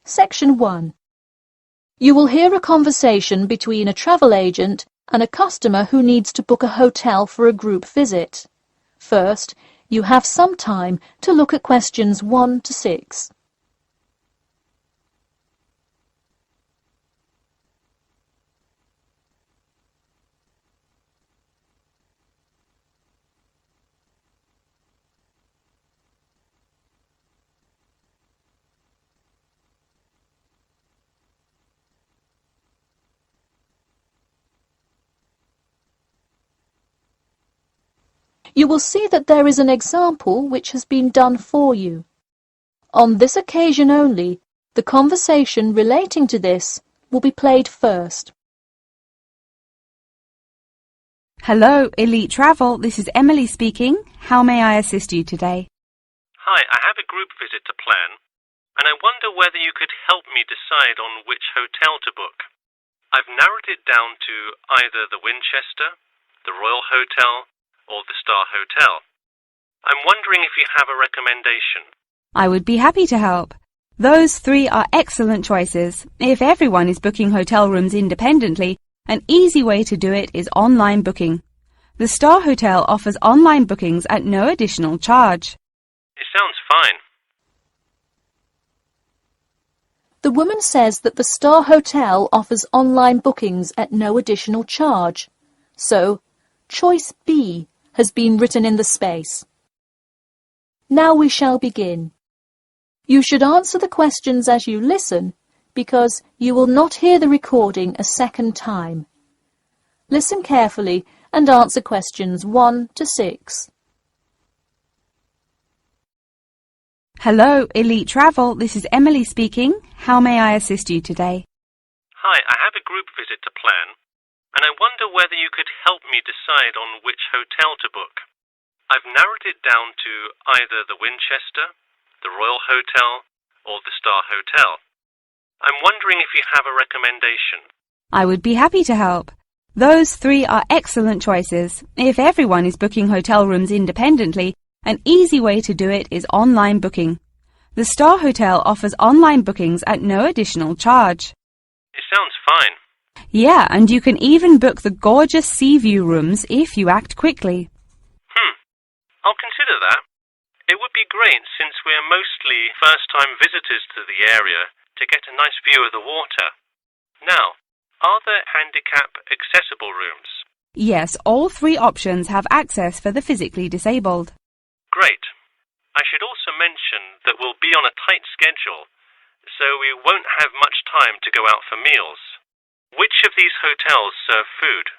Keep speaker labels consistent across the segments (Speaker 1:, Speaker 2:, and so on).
Speaker 1: Section 1. You will hear a conversation between a travel agent and a customer who needs to book a hotel for a group visit. First, you have some time to look at questions 1 to 6. You will see that there is an example which has been done for you. On this occasion only, the conversation relating to this will be played first.
Speaker 2: Hello, Elite Travel. This is Emily speaking. How may I assist you today?
Speaker 3: Hi, I have a group visit to plan, and I wonder whether you could help me decide on which hotel to book. I've narrowed it down to either the Winchester, the Royal Hotel, or the Star Hotel. I'm wondering if you have a recommendation.
Speaker 2: I would be happy to help. Those three are excellent choices. If everyone is booking hotel rooms independently, an easy way to do it is online booking. The Star Hotel offers online bookings at no additional charge.
Speaker 3: It sounds fine.
Speaker 1: The woman says that the Star Hotel offers online bookings at no additional charge. So, choice B has been written in the space. Now we shall begin. You should answer the questions as you listen, because you will not hear the recording a second time. Listen carefully and answer questions 1 to 6.
Speaker 2: Hello, Elite Travel. This is Emily speaking. How may I assist you today?
Speaker 3: Hi, I have a group visit to plan, and I wonder whether you could help me decide on which hotel to book. I've narrowed it down to either the Winchester, the Royal Hotel, or the Star Hotel. I'm wondering if you have a recommendation.
Speaker 2: I would be happy to help. Those three are excellent choices. If everyone is booking hotel rooms independently, an easy way to do it is online booking. The Star Hotel offers online bookings at no additional charge.
Speaker 3: It sounds fine.
Speaker 2: Yeah, and you can even book the gorgeous sea view rooms if you act quickly.
Speaker 3: I'll consider that. It would be great, since we're mostly first-time visitors to the area, to get a nice view of the water. Now, are there handicap-accessible rooms?
Speaker 2: Yes, all three options have access for the physically disabled.
Speaker 3: Great. I should also mention that we'll be on a tight schedule, so we won't have much time to go out for meals. Which of these hotels serve food?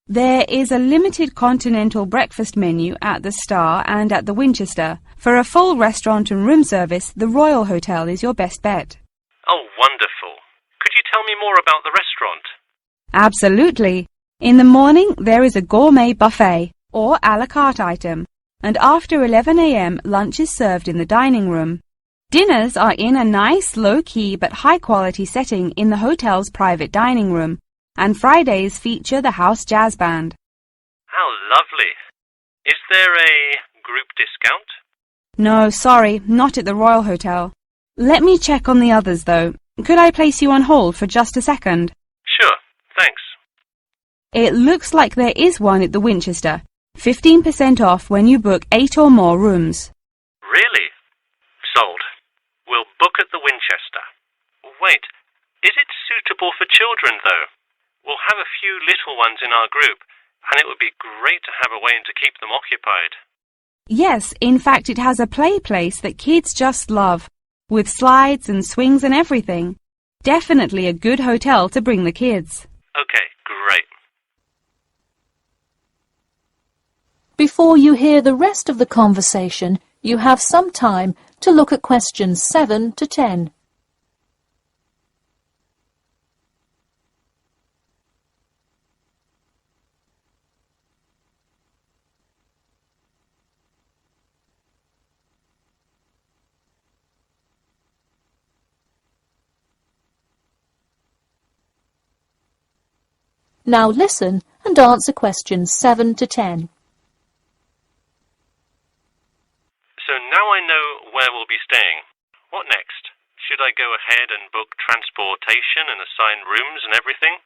Speaker 2: There is a limited continental breakfast menu at the Star and at the Winchester. For a full restaurant and room service, the Royal Hotel is your best bet.
Speaker 3: Oh, wonderful. Could you tell me more about the restaurant?
Speaker 2: Absolutely. In the morning, there is a gourmet buffet, or a la carte item, and after 11 a.m. lunch is served in the dining room. Dinners are in a nice, low-key but high-quality setting in the hotel's private dining room, and Fridays feature the house jazz band.
Speaker 3: How lovely. Is there a group discount?
Speaker 2: No, sorry, not at the Royal Hotel. Let me check on the others, though. Could I place you on hold for just a second?
Speaker 3: Sure, thanks.
Speaker 2: It looks like there is one at the Winchester. 15% off when you book 8 or more rooms.
Speaker 3: Really? Sold. We'll book at the Winchester. Wait, is it suitable for children, though? We'll have a few little ones in our group, and it would be great to have a way to keep them occupied.
Speaker 2: Yes, in fact it has a play place that kids just love, with slides and swings and everything. Definitely a good hotel to bring the kids.
Speaker 3: Okay, great.
Speaker 1: Before you hear the rest of the conversation, you have some time to look at questions 7 to 10. Now listen and answer questions 7 to 10.
Speaker 3: So now I know where we'll be staying. What next? Should I go ahead and book transportation and assign rooms and everything?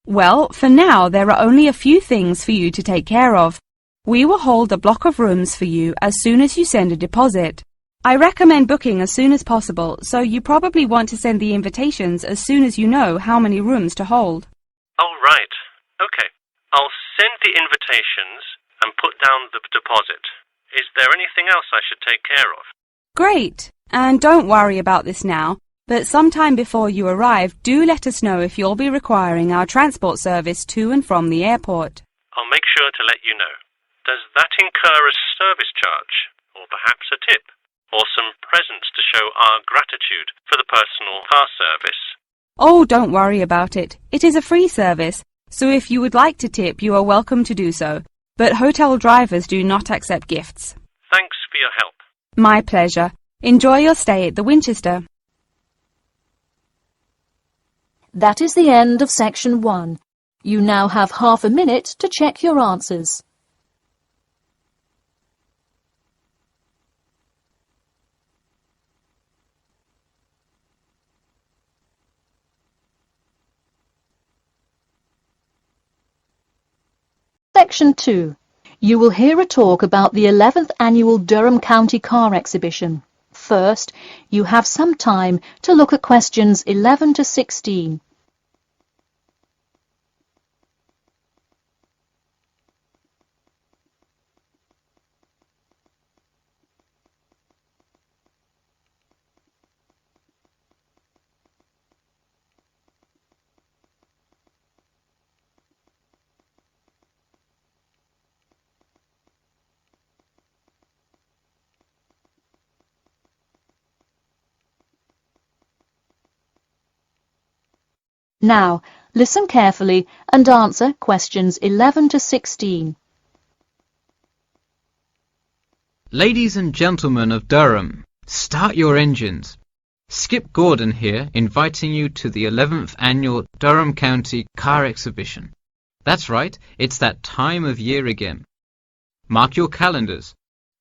Speaker 2: Well, for now there are only a few things for you to take care of. We will hold a block of rooms for you as soon as you send a deposit. I recommend booking as soon as possible, so you probably want to send the invitations as soon as you know how many rooms to hold.
Speaker 3: Oh, right. Okay. I'll send the invitations and put down the deposit. Is there anything else I should take care of?
Speaker 2: Great! And don't worry about this now, but sometime before you arrive, do let us know if you'll be requiring our transport service to and from the airport.
Speaker 3: I'll make sure to let you know. Does that incur a service charge, or perhaps a tip, or some presents to show our gratitude for the personal car service?
Speaker 2: Oh, don't worry about it. It is a free service, so if you would like to tip, you are welcome to do so. But hotel drivers do not accept gifts.
Speaker 3: Thanks for your help.
Speaker 2: My pleasure. Enjoy your stay at the Winchester.
Speaker 1: That is the end of section 1. You now have half a minute to check your answers. Section 2. You will hear a talk about the 11th Annual Durham County Car Exhibition. First, you have some time to look at questions 11 to 16. Now, listen carefully and answer questions 11 to 16.
Speaker 4: Ladies and gentlemen of Durham, start your engines. Skip Gordon here, inviting you to the 11th Annual Durham County Car Exhibition. That's right, it's that time of year again. Mark your calendars.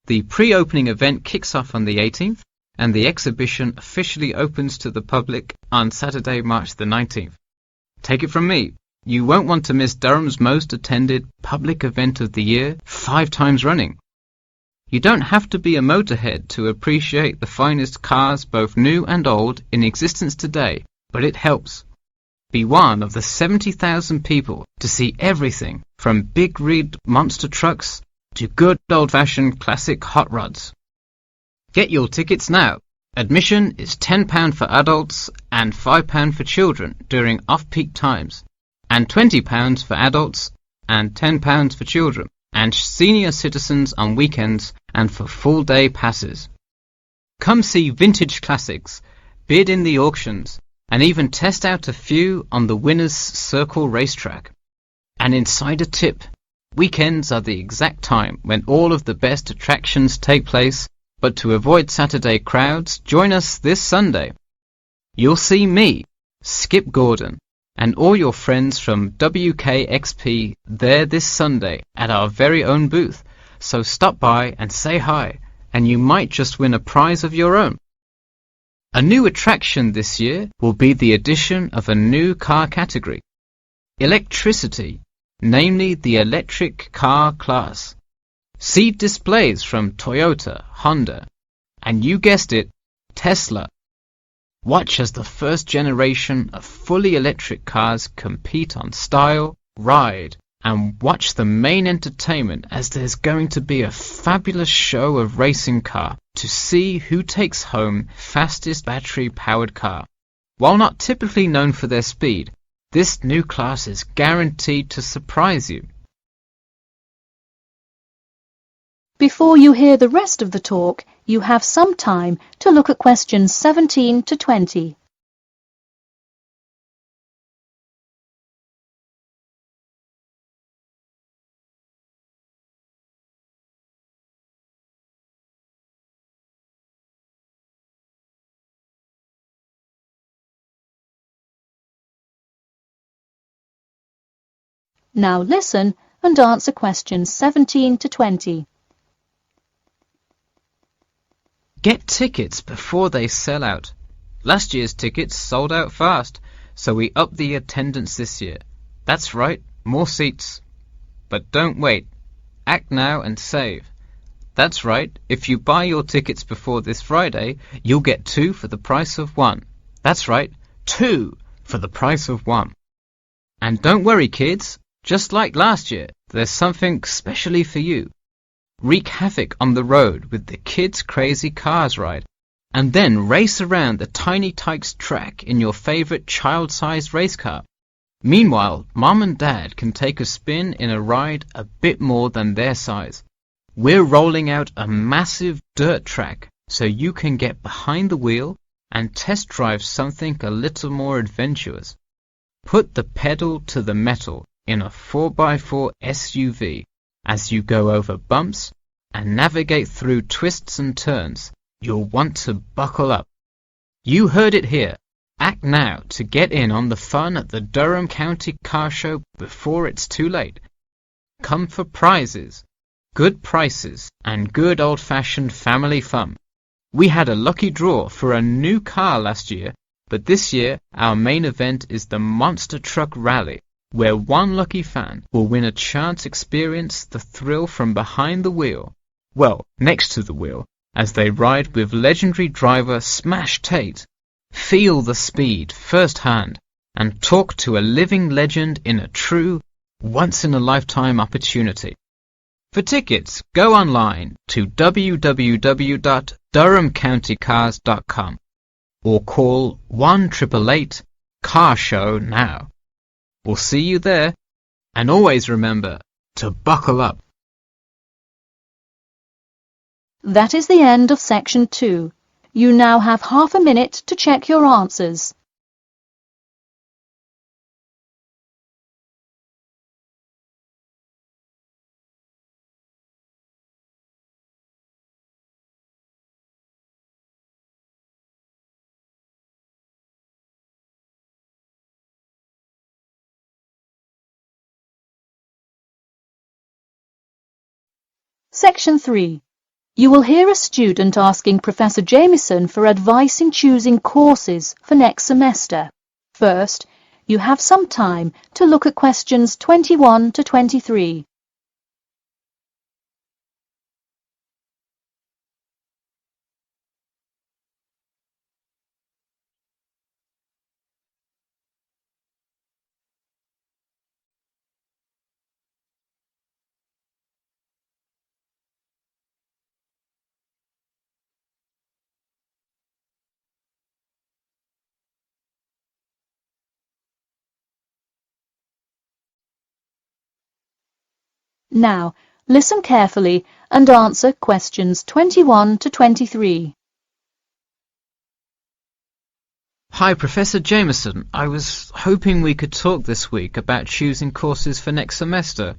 Speaker 4: The pre-opening event kicks off on the 18th, and the exhibition officially opens to the public on Saturday, March the 19th. Take it from me, you won't want to miss Durham's most attended public event of the year 5 times running. You don't have to be a motorhead to appreciate the finest cars, both new and old, in existence today, but it helps. Be one of the 70,000 people to see everything from big rig monster trucks to good old-fashioned classic hot rods. Get your tickets now. Admission is £10 for adults and £5 for children during off-peak times, and £20 for adults and £10 for children, and senior citizens on weekends and for full-day passes. Come see vintage classics, bid in the auctions, and even test out a few on the Winners' Circle racetrack. An insider tip: weekends are the exact time when all of the best attractions take place. But to avoid Saturday crowds, join us this Sunday. You'll see me, Skip Gordon, and all your friends from WKXP there this Sunday at our very own booth, so stop by and say hi, and you might just win a prize of your own. A new attraction this year will be the addition of a new car category, electricity, namely the electric car class. See displays from Toyota, Honda, and you guessed it, Tesla. Watch as the first generation of fully electric cars compete on style, ride, and watch the main entertainment as there's going to be a fabulous show of racing car to see who takes home fastest battery-powered car. While not typically known for their speed, this new class is guaranteed to surprise you.
Speaker 1: Before you hear the rest of the talk, you have some time to look at questions 17 to 20. Now listen and answer questions 17 to 20.
Speaker 4: Get tickets before they sell out. Last year's tickets sold out fast, so we upped the attendance this year. That's right, more seats. But don't wait. Act now and save. That's right, if you buy your tickets before this Friday, you'll get 2 for the price of 1. That's right, 2 for the price of 1. And don't worry, kids. Just like last year, there's something specially for you. Wreak havoc on the road with the Kids Crazy Cars ride, and then race around the Tiny Tykes track in your favourite child-sized race car. Meanwhile, Mom and Dad can take a spin in a ride a bit more than their size. We're rolling out a massive dirt track so you can get behind the wheel and test drive something a little more adventurous. Put the pedal to the metal in a 4x4 SUV as you go over bumps and navigate through twists and turns. You'll want to buckle up. You heard it here. Act now to get in on the fun at the Durham County Car Show before it's too late. Come for prizes, good prices, and good old-fashioned family fun. We had a lucky draw for a new car last year, but this year our main event is the Monster Truck Rally, where one lucky fan will win a chance to experience the thrill from behind the wheel, well, next to the wheel, as they ride with legendary driver Smash Tate. Feel the speed firsthand and talk to a living legend in a true, once-in-a-lifetime opportunity. For tickets, go online to www.durhamcountycars.com or call 1-888-CAR-SHOW now. We'll see you there, and always remember to buckle up.
Speaker 1: That is the end of section 2. You now have half a minute to check your answers. Section 3. You will hear a student asking Professor Jameson for advice in choosing courses for next semester. First, you have some time to look at questions 21 to 23. Now, listen carefully and answer questions 21 to 23.
Speaker 4: Hi, Professor Jameson. I was hoping we could talk this week about choosing courses for next semester.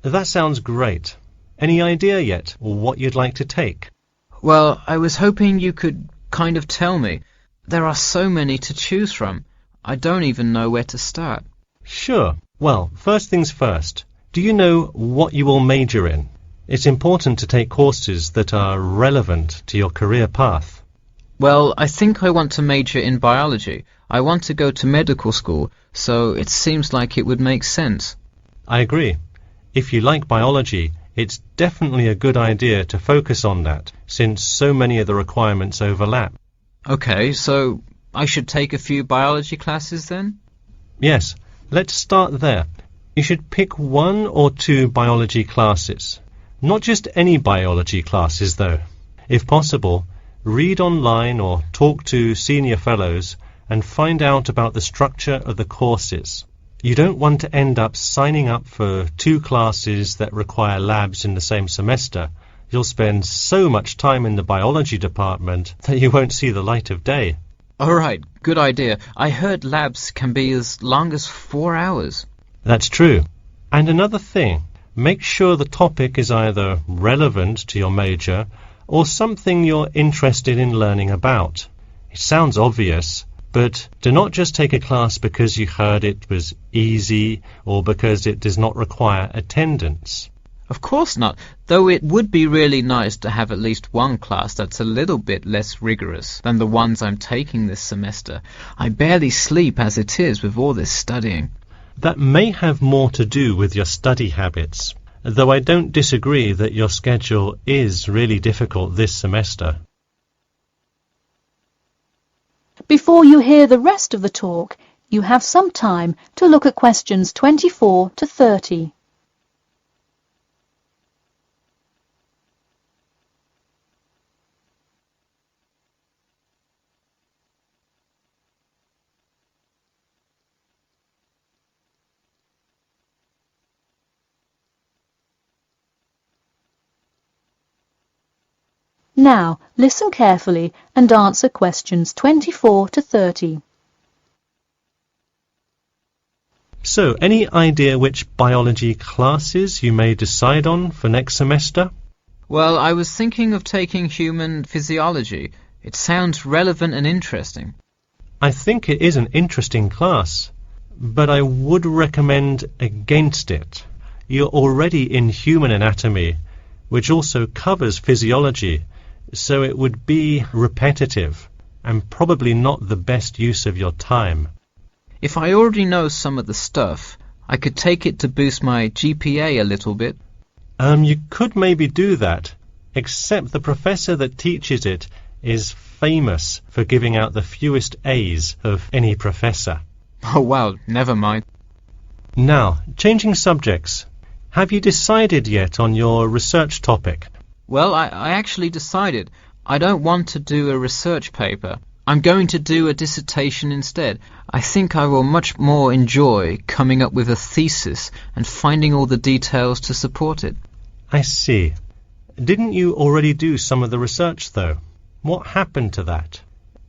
Speaker 5: That sounds great. Any idea yet, or what you'd like to take?
Speaker 4: Well, I was hoping you could kind of tell me. There are so many to choose from. I don't even know where to start.
Speaker 5: Sure. Well, first things first. Do you know what you will major in? It's important to take courses that are relevant to your career path.
Speaker 4: Well, I think I want to major in biology. I want to go to medical school, so it seems like it would make sense.
Speaker 5: I agree. If you like biology, it's definitely a good idea to focus on that, since so many of the requirements overlap.
Speaker 4: Okay, so I should take a few biology classes then?
Speaker 5: Yes, let's start there. You should pick 1 or 2 biology classes. Not just any biology classes, though. If possible, read online or talk to senior fellows and find out about the structure of the courses. You don't want to end up signing up for 2 classes that require labs in the same semester. You'll spend so much time in the biology department that you won't see the light of day.
Speaker 4: All right, good idea. I heard labs can be as long as 4 hours.
Speaker 5: That's true. And another thing, make sure the topic is either relevant to your major or something you're interested in learning about. It sounds obvious, but do not just take a class because you heard it was easy or because it does not require attendance.
Speaker 4: Of course not, though it would be really nice to have at least one class that's a little bit less rigorous than the ones I'm taking this semester. I barely sleep as it is with all this studying.
Speaker 5: That may have more to do with your study habits, though I don't disagree that your schedule is really difficult this semester.
Speaker 1: Before you hear the rest of the talk, you have some time to look at questions 24 to 30. Now, listen carefully and answer questions 24 to 30.
Speaker 5: So, any idea which biology classes you may decide on for next semester?
Speaker 4: Well, I was thinking of taking human physiology. It sounds relevant and interesting.
Speaker 5: I think it is an interesting class, but I would recommend against it. You're already in human anatomy, which also covers physiology, so it would be repetitive and probably not the best use of your time.
Speaker 4: If I already know some of the stuff, I could take it to boost my GPA a little bit.
Speaker 5: You could maybe do that, except the professor that teaches it is famous for giving out the fewest A's of any professor.
Speaker 4: Oh, well, never mind.
Speaker 5: Now, changing subjects. Have you decided yet on your research topic?
Speaker 4: Well, I actually decided I don't want to do a research paper. I'm going to do a dissertation instead. I think I will much more enjoy coming up with a thesis and finding all the details to support it.
Speaker 5: I see. Didn't you already do some of the research, though? What happened to that?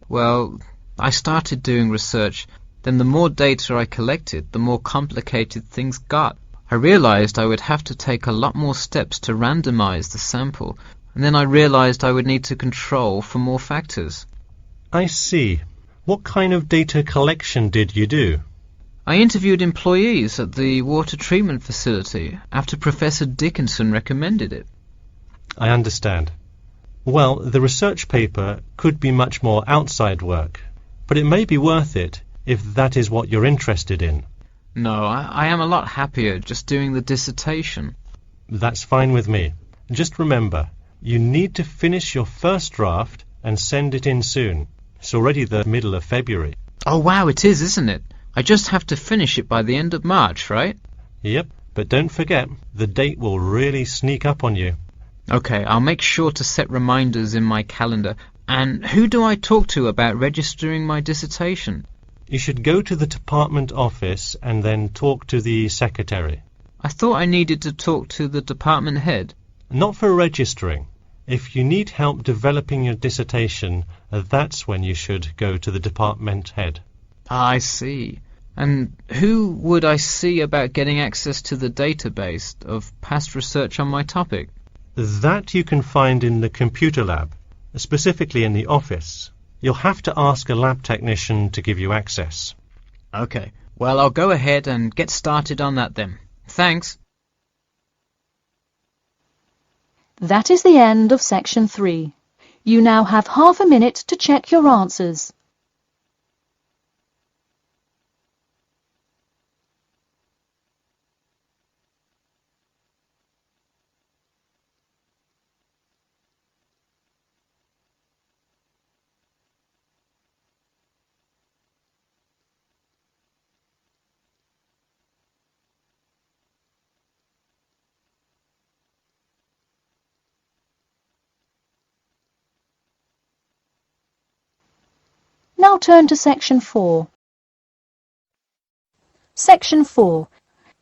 Speaker 4: Well, I started doing research, then the more data I collected, the more complicated things got. I realized I would have to take a lot more steps to randomize the sample, and then I realized I would need to control for more factors.
Speaker 5: I see. What kind of data collection did you do?
Speaker 4: I interviewed employees at the water treatment facility after Professor Dickinson recommended it.
Speaker 5: I understand. Well, the research paper could be much more outside work, but it may be worth it if that is what you're interested in.
Speaker 4: No, I am a lot happier just doing the dissertation.
Speaker 5: That's fine with me. Just remember, you need to finish your first draft and send it in soon. It's already the middle of February.
Speaker 4: Oh, wow, it is, isn't it? I just have to finish it by the end of March, right?
Speaker 5: Yep, but don't forget, the date will really sneak up on you.
Speaker 4: Okay, I'll make sure to set reminders in my calendar. And who do I talk to about registering my dissertation?
Speaker 5: You should go to the department office and then talk to the secretary.
Speaker 4: I thought I needed to talk to the department head.
Speaker 5: Not for registering. If you need help developing your dissertation, that's when you should go to the department head.
Speaker 4: I see. And who would I see about getting access to the database of past research on my topic?
Speaker 5: That you can find in the computer lab, specifically in the office. You'll have to ask a lab technician to give you access.
Speaker 4: Okay, well, I'll go ahead and get started on that then. Thanks.
Speaker 1: That is the end of section 3. You now have half a minute to check your answers. Now turn to section 4. Section 4.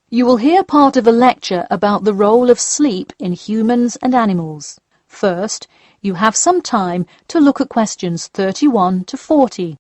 Speaker 1: You will hear part of a lecture about the role of sleep in humans and animals. First, you have some time to look at questions 31 to 40.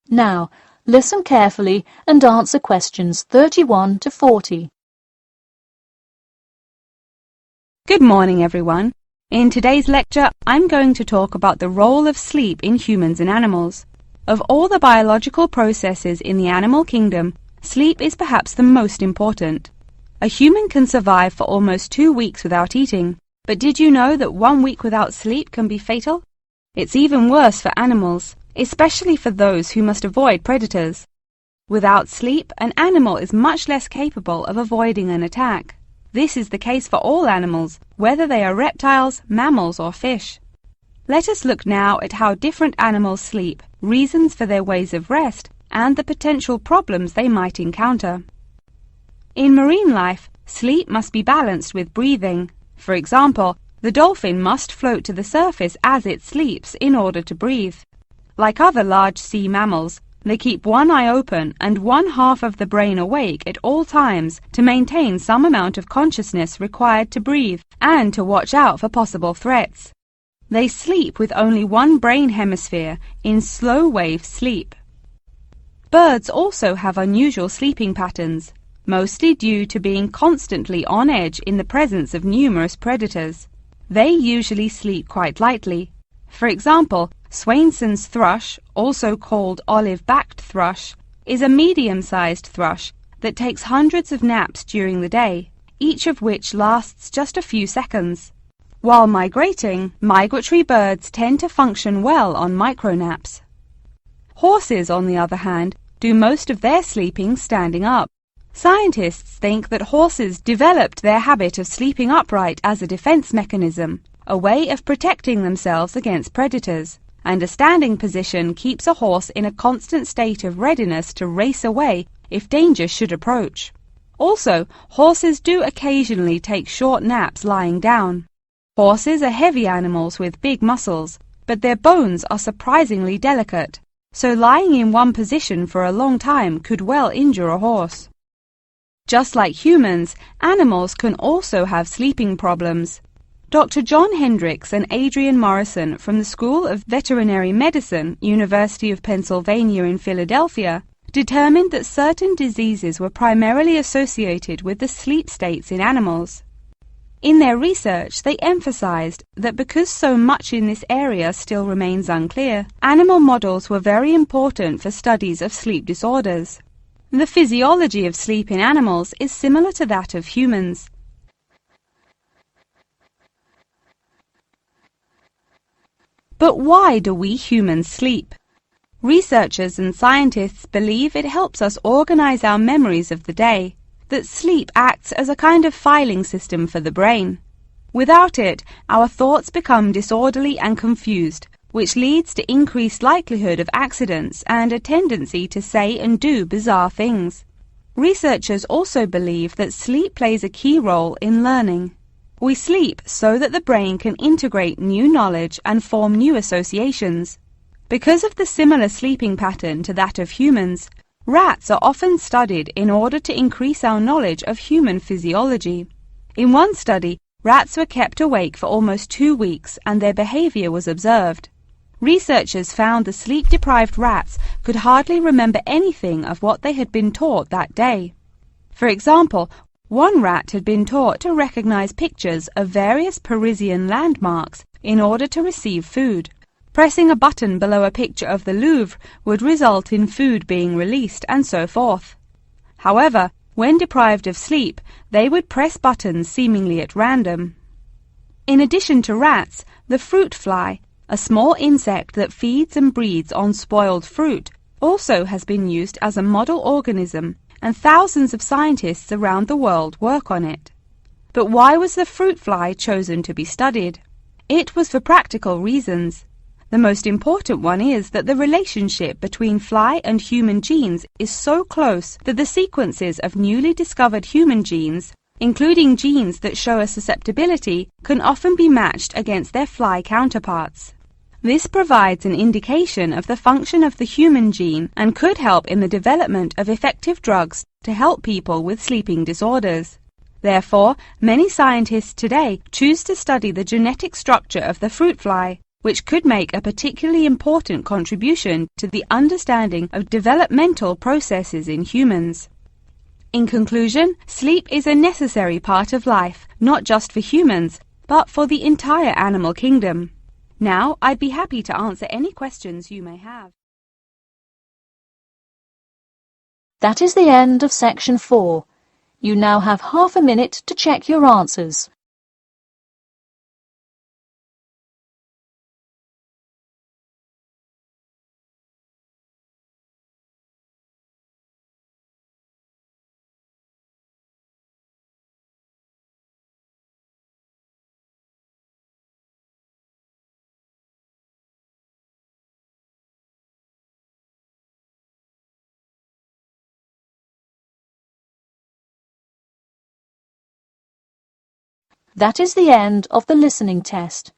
Speaker 1: Now, listen carefully and answer questions 31 to 40.
Speaker 2: Good morning, everyone. In today's lecture, I'm going to talk about the role of sleep in humans and animals. Of all the biological processes in the animal kingdom, sleep is perhaps the most important. A human can survive for almost 2 weeks without eating, but did you know that 1 week without sleep can be fatal? It's even worse for animals, especially for those who must avoid predators. Without sleep, an animal is much less capable of avoiding an attack. This is the case for all animals, whether they are reptiles, mammals, or fish. Let us look now at how different animals sleep, reasons for their ways of rest, and the potential problems they might encounter. In marine life, sleep must be balanced with breathing. For example, the dolphin must float to the surface as it sleeps in order to breathe. Like other large sea mammals, they keep one eye open and one half of the brain awake at all times to maintain some amount of consciousness required to breathe and to watch out for possible threats. They sleep with only one brain hemisphere in slow wave sleep. Birds also have unusual sleeping patterns, mostly due to being constantly on edge in the presence of numerous predators. They usually sleep quite lightly. For example, Swainson's thrush, also called olive-backed thrush, is a medium-sized thrush that takes hundreds of naps during the day, each of which lasts just a few seconds. While migrating, migratory birds tend to function well on micronaps. Horses, on the other hand, do most of their sleeping standing up. Scientists think that horses developed their habit of sleeping upright as a defense mechanism, a way of protecting themselves against predators, and a standing position keeps a horse in a constant state of readiness to race away if danger should approach. Also, horses do occasionally take short naps lying down. Horses are heavy animals with big muscles, but their bones are surprisingly delicate, so lying in one position for a long time could well injure a horse. Just like humans, animals can also have sleeping problems. Dr. John Hendricks and Adrian Morrison from the School of Veterinary Medicine, University of Pennsylvania in Philadelphia, determined that certain diseases were primarily associated with the sleep states in animals. In their research, they emphasized that because so much in this area still remains unclear, animal models were very important for studies of sleep disorders. The physiology of sleep in animals is similar to that of humans. But why do we humans sleep? Researchers and scientists believe it helps us organize our memories of the day, that sleep acts as a kind of filing system for the brain. Without it, our thoughts become disorderly and confused, which leads to increased likelihood of accidents and a tendency to say and do bizarre things. Researchers also believe that sleep plays a key role in learning. We sleep so that the brain can integrate new knowledge and form new associations. Because of the similar sleeping pattern to that of humans, rats are often studied in order to increase our knowledge of human physiology. In one study, rats were kept awake for almost 2 weeks and their behavior was observed. Researchers found the sleep-deprived rats could hardly remember anything of what they had been taught that day. For example, one rat had been taught to recognize pictures of various Parisian landmarks in order to receive food. Pressing a button below a picture of the Louvre would result in food being released, and so forth. However, when deprived of sleep, they would press buttons seemingly at random. In addition to rats, the fruit fly, a small insect that feeds and breeds on spoiled fruit, also has been used as a model organism, and thousands of scientists around the world work on it. But why was the fruit fly chosen to be studied? It was for practical reasons. The most important one is that the relationship between fly and human genes is so close that the sequences of newly discovered human genes, including genes that show a susceptibility, can often be matched against their fly counterparts. This provides an indication of the function of the human gene and could help in the development of effective drugs to help people with sleeping disorders. Therefore, many scientists today choose to study the genetic structure of the fruit fly, which could make a particularly important contribution to the understanding of developmental processes in humans. In conclusion, sleep is a necessary part of life, not just for humans, but for the entire animal kingdom. Now, I'd be happy to answer any questions you may have.
Speaker 1: That is the end of section 4. You now have half a minute to check your answers. That is the end of the listening test.